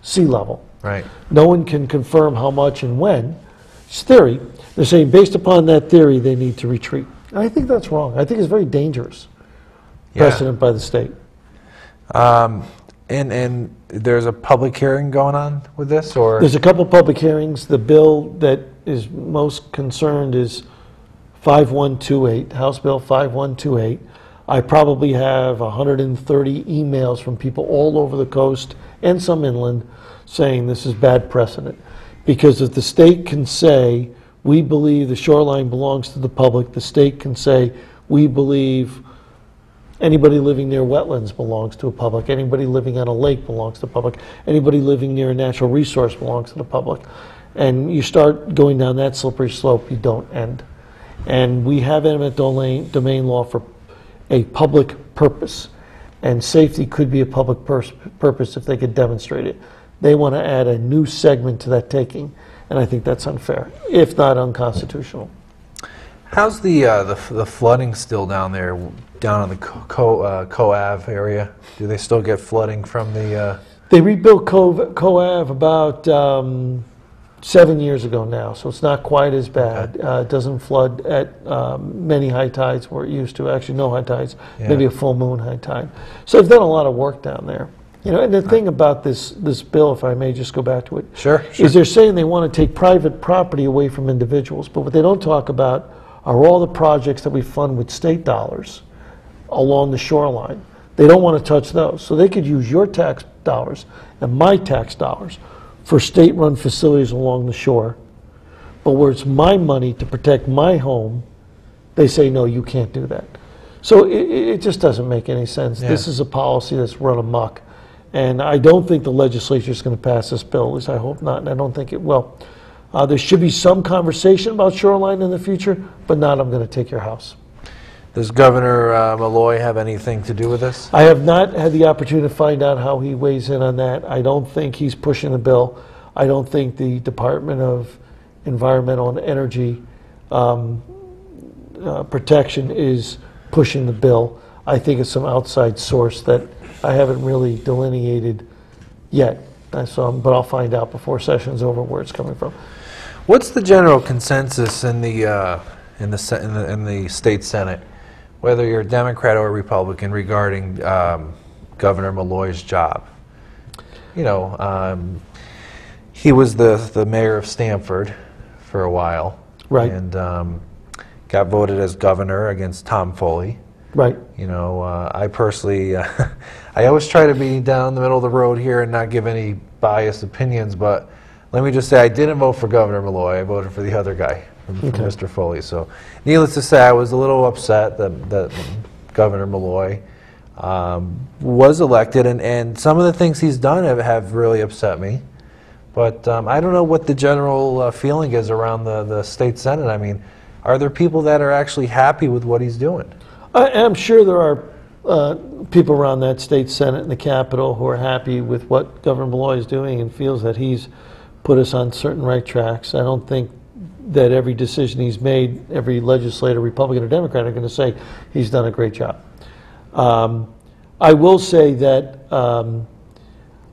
sea level. Right. No one can confirm how much and when. It's theory. They're saying based upon that theory, they need to retreat. And I think that's wrong. I think it's very dangerous. Yeah. Precedent by the state. And there's a public hearing going on with this, or? There's a couple public hearings. The bill that is most concerned is 5128, House Bill 5128. I probably have 130 emails from people all over the coast and some inland saying this is bad precedent. Because if the state can say, we believe the shoreline belongs to the public, the state can say, we believe anybody living near wetlands belongs to a public, anybody living on a lake belongs to the public, anybody living near a natural resource belongs to the public. And you start going down that slippery slope, you don't end. And we have eminent domain law for a public purpose. And safety could be a public purpose if they could demonstrate it. They want to add a new segment to that taking, and I think that's unfair, if not unconstitutional. How's the flooding still down there, down in the Co-Ave area? Do they still get flooding from the? They rebuilt Co-Ave about 7 years ago now, so it's not quite as bad. Okay. It doesn't flood at many high tides where it used to. Actually, no high tides, Yeah. maybe a full moon high tide. So they've done a lot of work down there. You know, and the thing about this bill, if I may just go back to it, Sure. is they're saying they want to take private property away from individuals, but what they don't talk about are all the projects that we fund with state dollars along the shoreline. They don't want to touch those. So they could use your tax dollars and my tax dollars for state-run facilities along the shore, but where it's my money to protect my home, they say, no, you can't do that. So it just doesn't make any sense. Yeah. This is a policy that's run amok. And I don't think the legislature is going to pass this bill, at least I hope not, and I don't think it will. There should be some conversation about shoreline in the future, but not I'm going to take your house. Does Governor Malloy have anything to do with this? I have not had the opportunity to find out how he weighs in on that. I don't think he's pushing the bill. I don't think the Department of Environmental and Energy Protection is pushing the bill. I think it's some outside source that I haven't really delineated yet. But I'll find out before session's over where it's coming from. What's the general consensus in the state Senate, whether you're Democrat or Republican, regarding Governor Malloy's job? You know, he was the mayor of Stamford for a while, Right. and got voted as governor against Tom Foley. Right. You know, I personally, I always try to be down the middle of the road here and not give any biased opinions, but let me just say I didn't vote for Governor Malloy. I voted for the other guy, for Mr. Foley. So needless to say, I was a little upset that Governor Malloy was elected, and some of the things he's done have really upset me. But I don't know what the general feeling is around the state Senate. I mean, are there people that are actually happy with what he's doing? I'm sure there are people around that state Senate and the Capitol who are happy with what Governor Malloy is doing and feels that he's put us on certain right tracks. I don't think that every decision he's made, every legislator, Republican or Democrat, are going to say he's done a great job. I will say that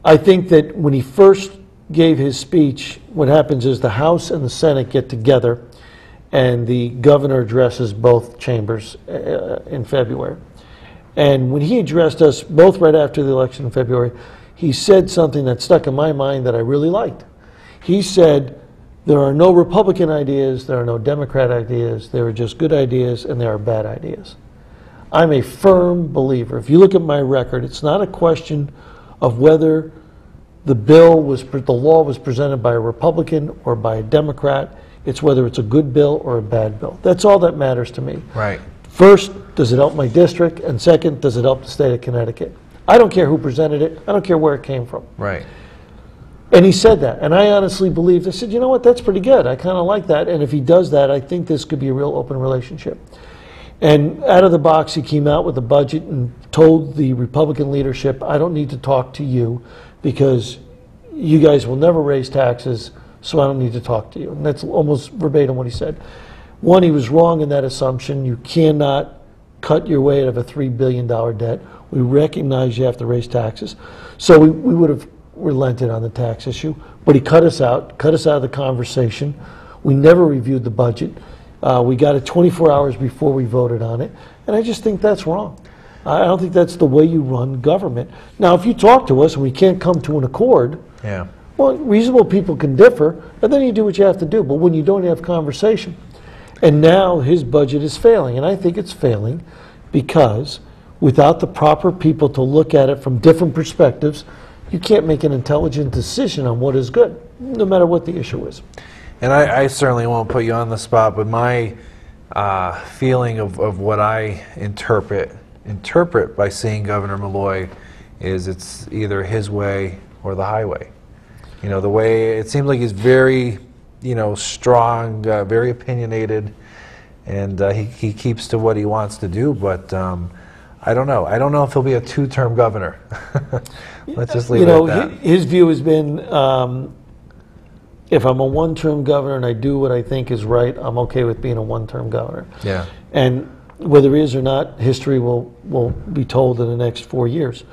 I think that when he first gave his speech, what happens is the House and the Senate get together and the governor addresses both chambers in February. And when he addressed us both right after the election in February, he said something that stuck in my mind that I really liked. He said, there are no Republican ideas, there are no Democrat ideas, there are just good ideas and there are bad ideas. I'm a firm believer. If you look at my record, it's not a question of whether the law was presented by a Republican or by a Democrat. It's whether it's a good bill or a bad bill. That's all that matters to me. Right. First, does it help my district? And second, does it help the state of Connecticut? I don't care who presented it. I don't care where it came from. Right. And he said that. And I honestly believed, I said, you know what, that's pretty good. I kind of like that. And if he does that, I think this could be a real open relationship. And out of the box, he came out with a budget and told the Republican leadership, I don't need to talk to you because you guys will never raise taxes, so I don't need to talk to you. And that's almost verbatim what he said. One, he was wrong in that assumption. You cannot cut your way out of a $3 billion debt. We recognize you have to raise taxes. So we would have relented on the tax issue, but he cut us out of the conversation. We never reviewed the budget. We got it 24 hours before we voted on it, and I just think that's wrong. I don't think that's the way you run government. Now, if you talk to us and we can't come to an accord, Yeah. well, reasonable people can differ, and then you do what you have to do. But when you don't have conversation, and now his budget is failing, and I think it's failing because without the proper people to look at it from different perspectives, you can't make an intelligent decision on what is good, no matter what the issue is. And I certainly won't put you on the spot, but my feeling of what I interpret by seeing Governor Malloy is it's either his way or the highway. You know, the way it seems like he's very, strong, very opinionated, and he keeps to what he wants to do. But I don't know. I don't know if he'll be a two-term governor. Let's just leave it at that. His view has been, if I'm a one-term governor and I do what I think is right, I'm okay with being a one-term governor. Yeah. And whether he is or not, history will be told in the next 4 years.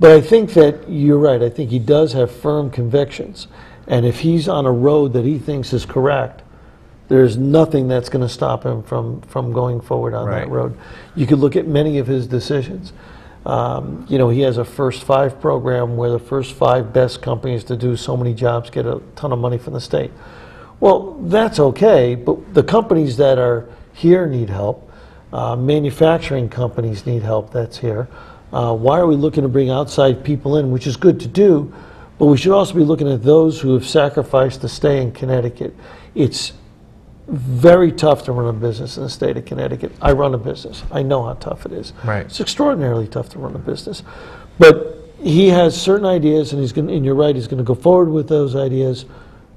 But I think that you're right. I think he does have firm convictions. And if he's on a road that he thinks is correct, there's nothing that's going to stop him from going forward on that road. You could look at many of his decisions. He has a First 5 program where the first 5 best companies to do so many jobs get a ton of money from the state. Well, that's okay, but the companies that are here need help. Manufacturing companies need help that's here. Why are we looking to bring outside people in, which is good to do, but we should also be looking at those who have sacrificed to stay in Connecticut. It's very tough to run a business in the state of Connecticut. I run a business. I know how tough it is. Right. It's extraordinarily tough to run a business. But he has certain ideas, and you're right, he's going to go forward with those ideas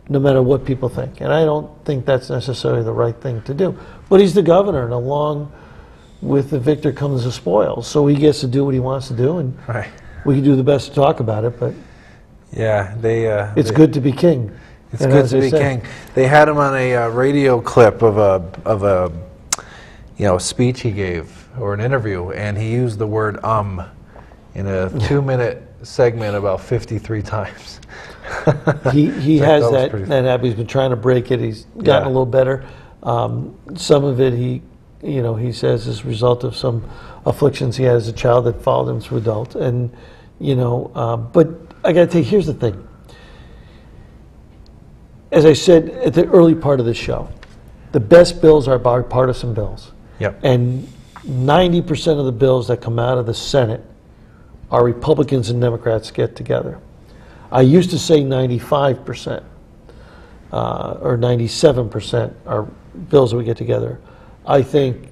no matter what people think. And I don't think that's necessarily the right thing to do. But he's the governor, and along with the victor comes the spoils. So he gets to do what he wants to do, and we can do the best to talk about it, but yeah, it's good to be king. It's good to be king. They had him on a radio clip of a speech he gave or an interview, and he used the word in a 2-minute segment about 53 times. he has that habit. He's been trying to break it. He's gotten a little better. Some of it he says is a result of some afflictions he had as a child that followed him through adult. And but I got to tell you, here's the thing. As I said at the early part of the show, the best bills are bipartisan bills. Yep. And 90% of the bills that come out of the Senate are Republicans and Democrats get together. I used to say 95%, or 97% are bills that we get together. I think,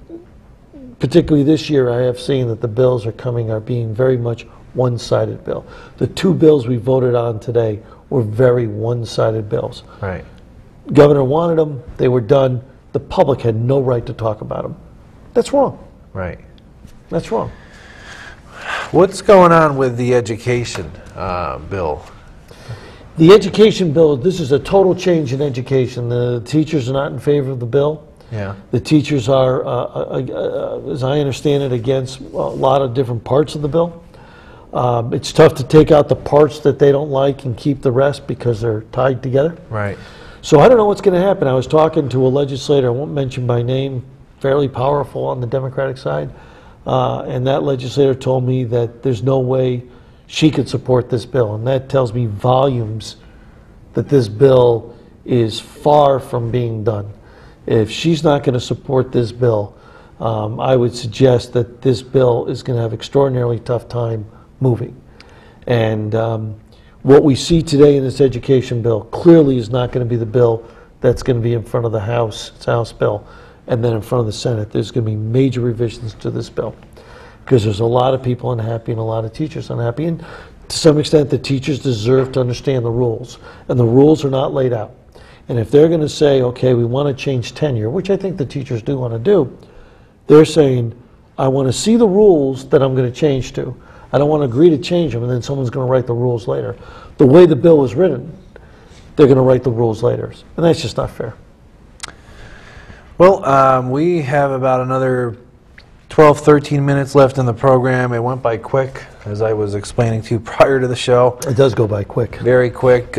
particularly this year, I have seen that the bills are being very much one-sided bill. The two bills we voted on today were very one-sided bills. Right. Governor wanted them, they were done. The public had no right to talk about them. That's wrong. Right. That's wrong. What's going on with the education bill? The education bill, this is a total change in education. The teachers are not in favor of the bill. Yeah. The teachers are, as I understand it, against a lot of different parts of the bill. It's tough to take out the parts that they don't like and keep the rest because they're tied together. Right. So I don't know what's going to happen. I was talking to a legislator, I won't mention by name, fairly powerful on the Democratic side, and that legislator told me that there's no way she could support this bill, and that tells me volumes that this bill is far from being done. If she's not going to support this bill, I would suggest that this bill is going to have extraordinarily tough time moving. And what we see today in this education bill clearly is not going to be the bill that's going to be in front of the House, it's House bill, and then in front of the Senate. There's going to be major revisions to this bill because there's a lot of people unhappy and a lot of teachers unhappy. And to some extent, the teachers deserve to understand the rules, and the rules are not laid out. And if they're going to say, okay, we want to change tenure, which I think the teachers do want to do, they're saying, I want to see the rules that I'm going to change to. I don't want to agree to change them, and then someone's going to write the rules later. The way the bill is written, they're going to write the rules later, and that's just not fair. Well, we have about another 12, 13 minutes left in the program. It went by quick, as I was explaining to you prior to the show. It does go by quick. Very quick.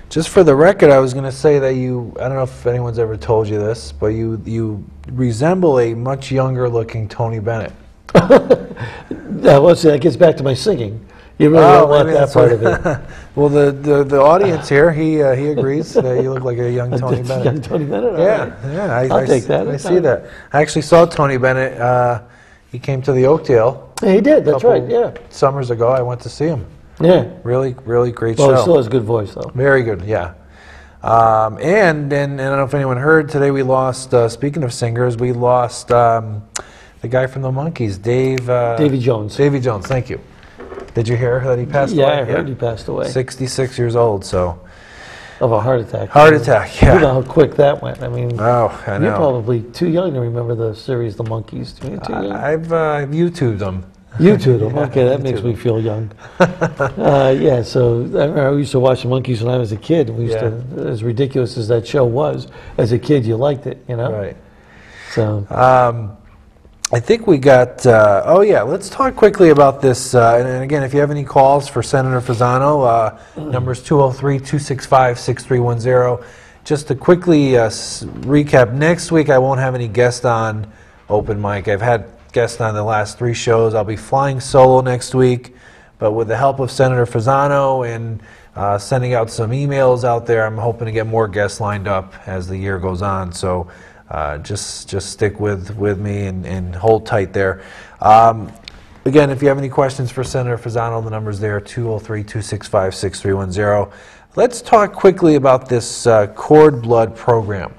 Just for the record, I was going to say that you, I don't know if anyone's ever told you this, but you resemble a much younger looking Tony Bennett. Well, see, that gets back to my singing. You really don't want that part of it. Well, the audience here, he agrees. You look like a young Tony Bennett. Young Tony Bennett? Yeah. I'll take that. I see that. I actually saw Tony Bennett. He came to the Oakdale. Yeah, he did. That's right. Yeah. Summers ago, I went to see him. Yeah. Really, really great show. Well, he still has a good voice, though. Very good. Yeah. And I don't know if anyone heard today. We lost. Speaking of singers, we lost the guy from the Monkees, Davy Jones. Davy Jones. Thank you. Did you hear that he passed away? Yeah, I heard he passed away. 66 years old, so. Of a heart attack. Heart attack, yeah. You know how quick that went. I mean, I know. You're probably too young to remember the series The Monkees. I've YouTubed them. YouTubed them? Okay, that makes me feel young. Yeah, so I remember I used to watch The Monkees when I was a kid. We used to, as ridiculous as that show was, as a kid you liked it, you know? Right. So. I think we got, let's talk quickly about this. And again, if you have any calls for Senator Fasano, number's 203-265-6310. Just to quickly recap, next week I won't have any guests on open mic. I've had guests on the last 3 shows. I'll be flying solo next week, but with the help of Senator Fasano and sending out some emails out there, I'm hoping to get more guests lined up as the year goes on. So. Just stick with me and hold tight there. Again, if you have any questions for Senator Fasano, the number's there, 203-265-6310. Let's talk quickly about this cord blood program.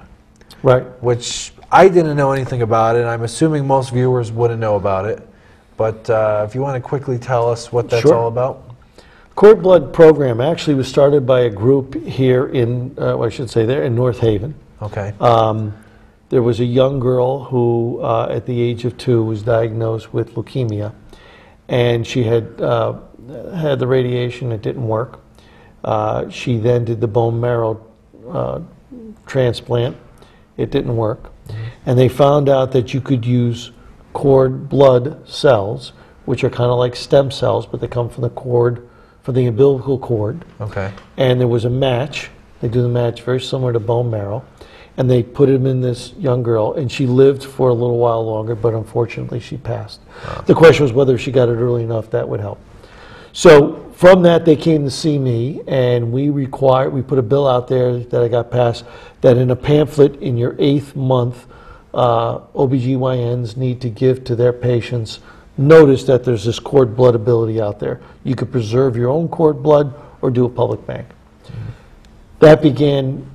Right. Which I didn't know anything about it. I'm assuming most viewers wouldn't know about it. But if you want to quickly tell us what that's all about. Cord blood program actually was started by a group here in, there in North Haven. Okay. There was a young girl who, at the age of 2, was diagnosed with leukemia, and she had had the radiation. It didn't work. She then did the bone marrow transplant. It didn't work, and they found out that you could use cord blood cells, which are kind of like stem cells, but they come from the cord, from the umbilical cord. Okay. And there was a match. They do the match very similar to bone marrow. And they put him in this young girl, and she lived for a little while longer, but unfortunately she passed. Wow. The question was whether she got it early enough, that would help. So from that, they came to see me, and we put a bill out there that I got passed, that in a pamphlet in your 8th month OBGYNs need to give to their patients notice that there's this cord blood ability out there. You could preserve your own cord blood or do a public bank. That began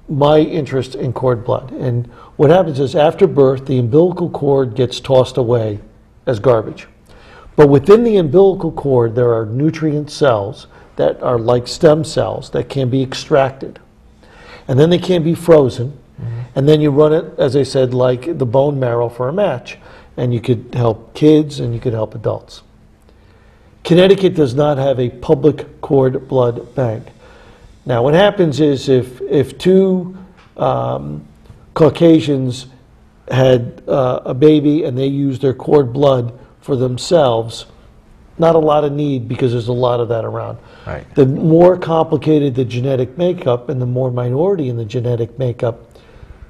my interest in cord blood. And what happens is after birth, the umbilical cord gets tossed away as garbage. But within the umbilical cord, there are nutrient cells that are like stem cells that can be extracted. And then they can be frozen. And then you run it, as I said, like the bone marrow for a match. And you could help kids and you could help adults. Connecticut does not have a public cord blood bank. Now what happens is if two Caucasians had a baby and they used their cord blood for themselves, not a lot of need because there's a lot of that around. Right. The more complicated the genetic makeup and the more minority in the genetic makeup,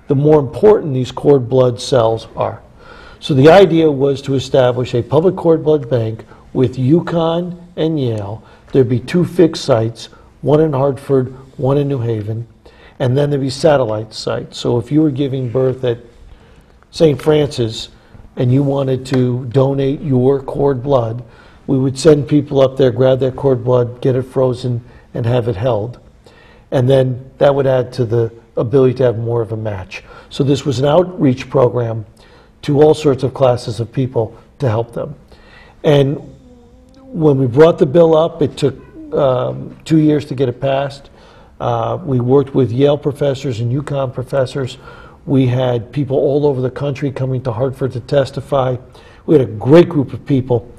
the more important these cord blood cells are. So the idea was to establish a public cord blood bank with UConn and Yale. There'd be 2 fixed sites, one in Hartford, one in New Haven, and then there'd be satellite sites. So if you were giving birth at St. Francis and you wanted to donate your cord blood, we would send people up there, grab that cord blood, get it frozen, and have it held. And then that would add to the ability to have more of a match. So this was an outreach program to all sorts of classes of people to help them. And when we brought the bill up, it took 2 years to get it passed. We worked with Yale professors and UConn professors. We had people all over the country coming to Hartford to testify. We had a great group of people,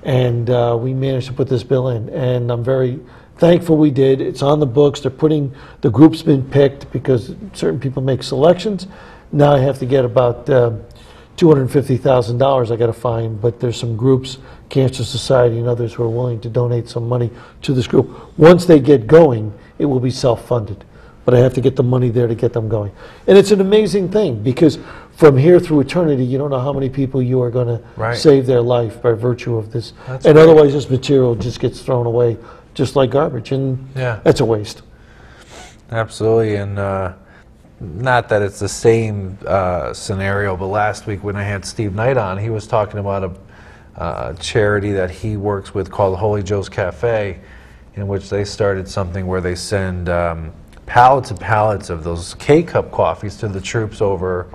and we managed to put this bill in. And I'm very thankful we did. It's on the books. The group's been picked because certain people make selections. Now I have to get about $250,000 I got to find, but there's some groups, Cancer Society and others, who are willing to donate some money to this group. Once they get going, it will be self-funded, but I have to get the money there to get them going. And it's an amazing thing because from here through eternity, you don't know how many people you are going to save their life by virtue of this. That's and great. Otherwise, this material just gets thrown away just like garbage, and that's a waste. Absolutely, and not that it's the same scenario, but last week when I had Steve Knight on, he was talking about a charity that he works with called Holy Joe's Cafe, in which they started something where they send pallets and pallets of those K-cup coffees to the troops over,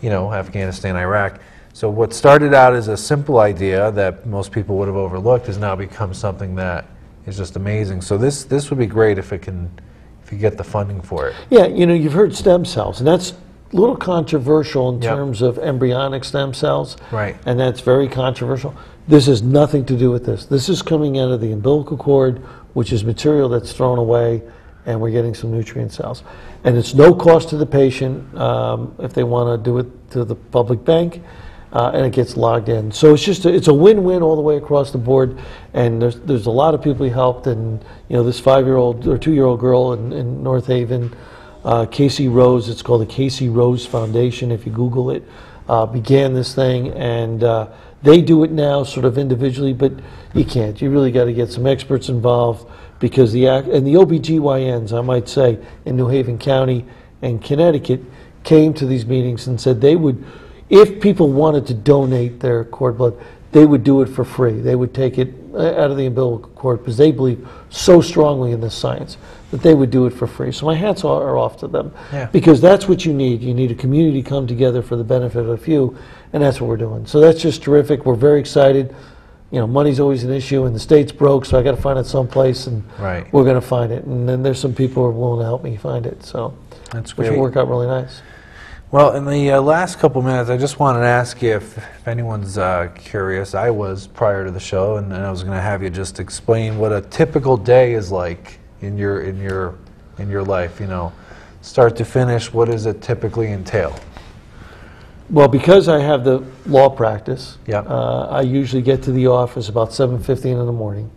Afghanistan, Iraq. So what started out as a simple idea that most people would have overlooked has now become something that is just amazing. So this would be great if you get the funding for it. Yeah, you've heard stem cells, and that's a little controversial in terms of embryonic stem cells. Right. And that's very controversial. This has nothing to do with this. This is coming out of the umbilical cord, which is material that's thrown away, and we're getting some nutrient cells. And it's no cost to the patient if they want to do it to the public bank, and it gets logged in. So it's a win-win all the way across the board, and there's a lot of people he helped, and this 5-year-old or 2-year-old girl in North Haven, Casey Rose, it's called the Casey Rose Foundation, if you Google it, began this thing, and they do it now sort of individually, but you can't. You really got to get some experts involved because the OBGYNs, I might say, in New Haven County and Connecticut came to these meetings and said they would, if people wanted to donate their cord blood, they would do it for free. They would take it out of the umbilical cord because they believe so strongly in this science that they would do it for free. So my hats are off to them because that's what you need. You need a community come together for the benefit of a few, and that's what we're doing. So that's just terrific. We're very excited. Money's always an issue, and the state's broke, so I got to find it someplace, and we're going to find it. And then there's some people who are willing to help me find it. So that's great. Which will work out really nice. Well, in the last couple minutes, I just wanted to ask you if anyone's curious. I was prior to the show, and I was going to have you just explain what a typical day is like in your life. Start to finish. What does it typically entail? Well, because I have the law practice, I usually get to the office about 7:15 in the morning,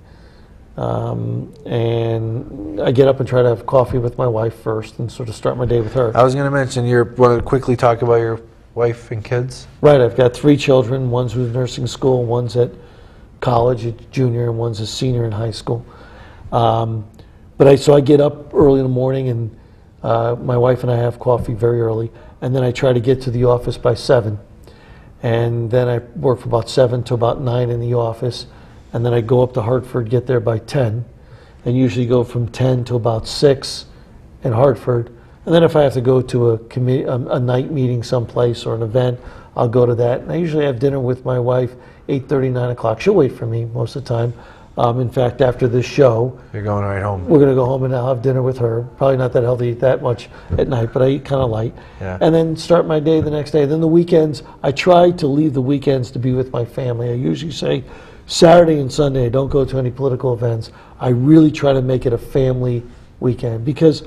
and I get up and try to have coffee with my wife first and sort of start my day with her. I was going to mention, you want to quickly talk about your wife and kids? Right, I've got 3 children. One's with nursing school, one's at college, a junior, and one's a senior in high school. So I get up early in the morning and My wife and I have coffee very early, and then I try to get to the office by 7. And then I work from about 7 to about 9 in the office, and then I go up to Hartford, get there by 10, and usually go from 10 to about 6 in Hartford. And then if I have to go to a night meeting someplace or an event, I'll go to that. And I usually have dinner with my wife 8:30, 9 o'clock. She'll wait for me most of the time. In fact, after this show, You're going right home. we're going to go home and I'll have dinner with her. Probably not that healthy to eat that much at night, but I eat kind of light. Yeah. And then start my day the next day. Then the weekends, I try to leave the weekends to be with my family. I usually say Saturday and Sunday, I don't go to any political events. I really try to make it a family weekend because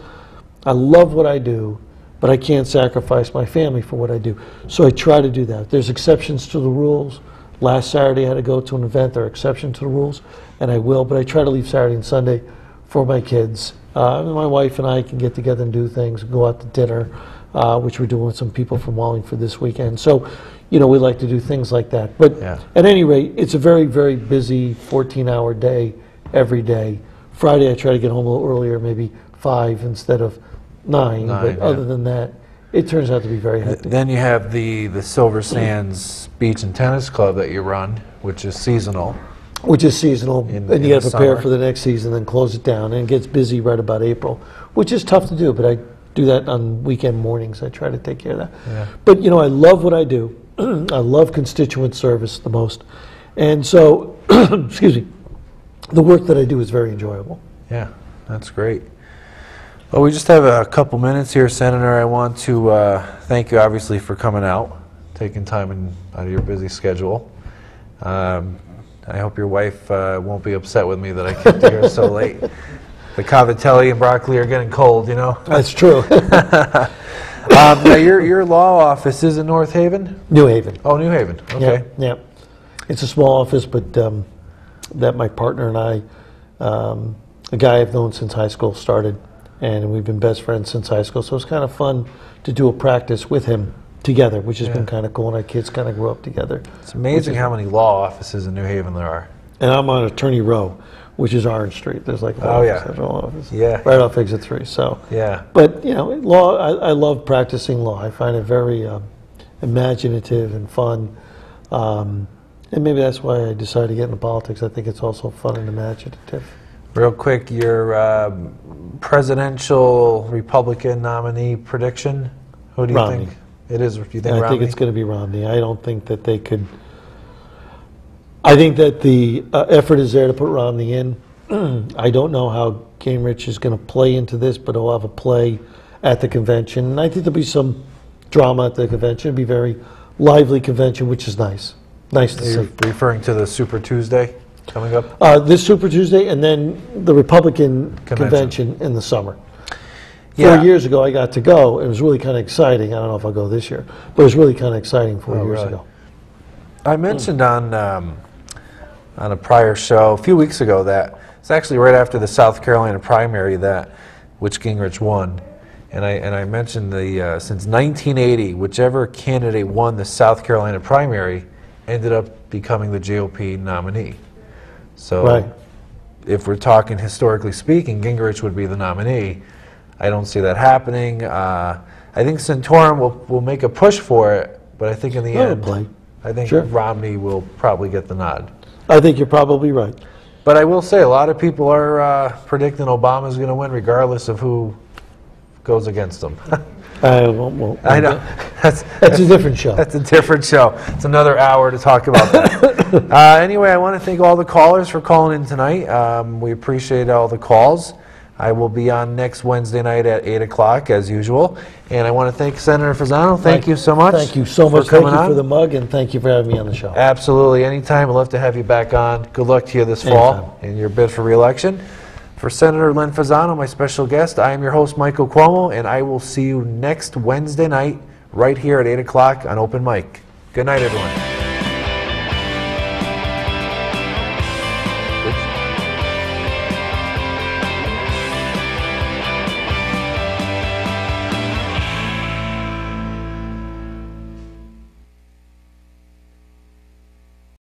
I love what I do, but I can't sacrifice my family for what I do. So I try to do that. There's exceptions to the rules. Last Saturday I had to go to an event. There are exceptions to the rules, and I will, but I try to leave Saturday and Sunday for my kids. My wife and I can get together and do things, go out to dinner, which we're doing with some people from Wallingford this weekend. So, we like to do things like that. But Yeah. at any rate, it's a very, very busy 14-hour day every day. Friday I try to get home a little earlier, maybe 5 instead of 9, but yeah. other than that, it turns out to be very hectic. Then you have the Silver Sands Beach and Tennis Club that you run, which is seasonal. Which is seasonal, In and you got the to prepare summer. for the next season, then close it down, and it gets busy right about April, which is tough to do, but I do that on weekend mornings. I try to take care of that. Yeah. But, I love what I do. I love constituent service the most. And so, excuse me, the work that I do is very enjoyable. Yeah, that's great. Well, we just have a couple minutes here, Senator. I want to thank you, obviously, for coming out, taking time out of your busy schedule. I hope your wife won't be upset with me that I kept you here so late. The cavatelli and broccoli are getting cold, That's true. Now, your law office is in North Haven? New Haven. Oh, New Haven. Okay. Yeah. It's a small office, but that my partner and I, a guy I've known since high school, started, and we've been best friends since high school. So it's kind of fun to do a practice with him together, which has been kind of cool, and our kids kind of grew up together. It's amazing how many law offices in New Haven there are. And I'm on Attorney Row, which is Orange Street. There's like Oh, yeah. law office, Yeah. right off Exit 3. So, Yeah. but law. I love practicing law. I find it very imaginative and fun. And maybe that's why I decided to get into politics. I think it's also fun and imaginative. Real quick, your presidential Republican nominee prediction? Who do you Romney. think? It is, you think And I Romney? think it's going to be Romney. I don't think that they could. I think that the effort is there to put Romney in. I don't know how Gingrich is going to play into this, but he'll have a play at the convention. And I think there'll be some drama at the convention. It'll be a very lively convention, which is nice. Nice to You're see. referring to the Super Tuesday coming up? This Super Tuesday, and then the Republican convention in the summer. Yeah. 4 years ago, I got to go. It was really kind of exciting. I don't know if I'll go this year, but it was really kind of exciting 4 years really? ago. I mentioned on a prior show a few weeks ago that it's actually right after the South Carolina primary which Gingrich won, and I mentioned the since 1980, whichever candidate won the South Carolina primary ended up becoming the GOP nominee. So, Right. if we're talking historically speaking, Gingrich would be the nominee. I don't see that happening. I think Santorum will make a push for it, but I think in the end, Probably. I think Sure. Romney will probably get the nod. I think you're probably right. But I will say, a lot of people are predicting Obama's going to win regardless of who goes against him. I won't. I know. That's a different show. That's a different show. It's another hour to talk about that. Anyway, I want to thank all the callers for calling in tonight. We appreciate all the calls. I will be on next Wednesday night at 8 o'clock, as usual. And I want to thank Senator Fasano. Thank you so much. Thank you so much. for Thank coming you for on. the mug, and thank you for having me on the show. Absolutely. Anytime. I'd love to have you back on. Good luck to you this fall in your bid for re-election. For Senator Len Fasano, my special guest, I am your host, Michael Cuomo, and I will see you next Wednesday night right here at 8 o'clock on Open Mic. Good night, everyone.